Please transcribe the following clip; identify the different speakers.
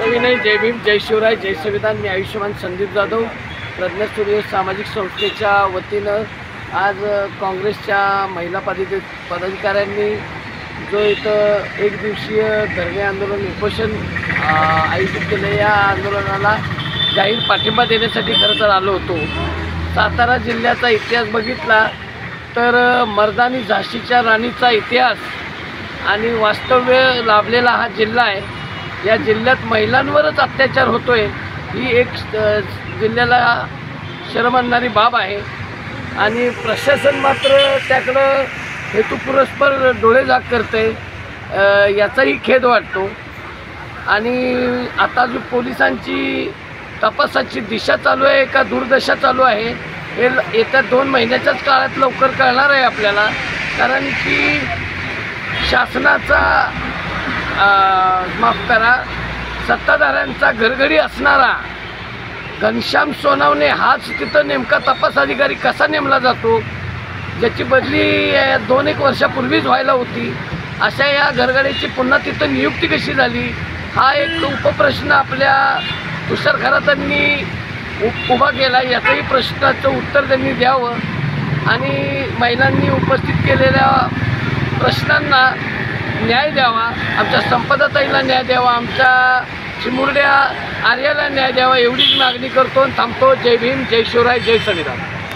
Speaker 1: विनय, जय भीम, जय शिवराय, जय संविधान. मी आयुष्यमान संदीप जाधव, प्रज्ञा सूर्य सामाजिक संस्थेच्या वतीनं आज काँग्रेसच्या महिला पदाधिकाऱ्यांनी जो इथं एक दिवसीय धरणे आंदोलन उपोषण आयोजित केले, या आंदोलनाला जाहीर पाठिंबा देण्यासाठी खरं तर आलो होतो. सातारा जिल्ह्याचा इतिहास बघितला तर मर्दानी झाशीच्या राणीचा इतिहास आणि वास्तव्य लाभलेला हा जिल्हा आहे. या जिल्ह्यात महिलांवरच अत्याचार होतोय ही एक जिल्ह्याला शरम आणणारी बाब आहे आणि प्रशासन मात्र त्याकडं हेतुपुरस्पर डोळेझाक करते, याचाही खेद वाटतो. आणि आता जो पोलिसांची तपासाची दिशा चालू आहे का दुर्दशा चालू आहे हे येत्या 2 महिन्याच्याच काळात लवकर कळणार आहे आपल्याला. कारण की शासनाचा माफ करा, सत्ताधाऱ्यांचा घरघडी असणारा घनश्याम सोनवणे हाच तिथं नेमका तपास अधिकारी कसा नेमला जातो, ज्याची बदली 2-1 वर्षापूर्वीच व्हायला होती. अशा या घरघडीची पुन्हा तिथं नियुक्ती कशी झाली, हा एक उपप्रश्न आपल्या तुषार खरातांनी उभा केला. याचाही प्रश्नाचं उत्तर त्यांनी द्यावं आणि महिलांनी उपस्थित केलेल्या प्रश्नांना न्याय द्यावा. आमच्या संपदाताईला न्याय द्यावा, आमच्या चिमुरड्या आर्याला न्याय द्यावा, एवढीच मागणी करतो आणि थांबतो. जय भीम, जय शिवराय, जय संविधान.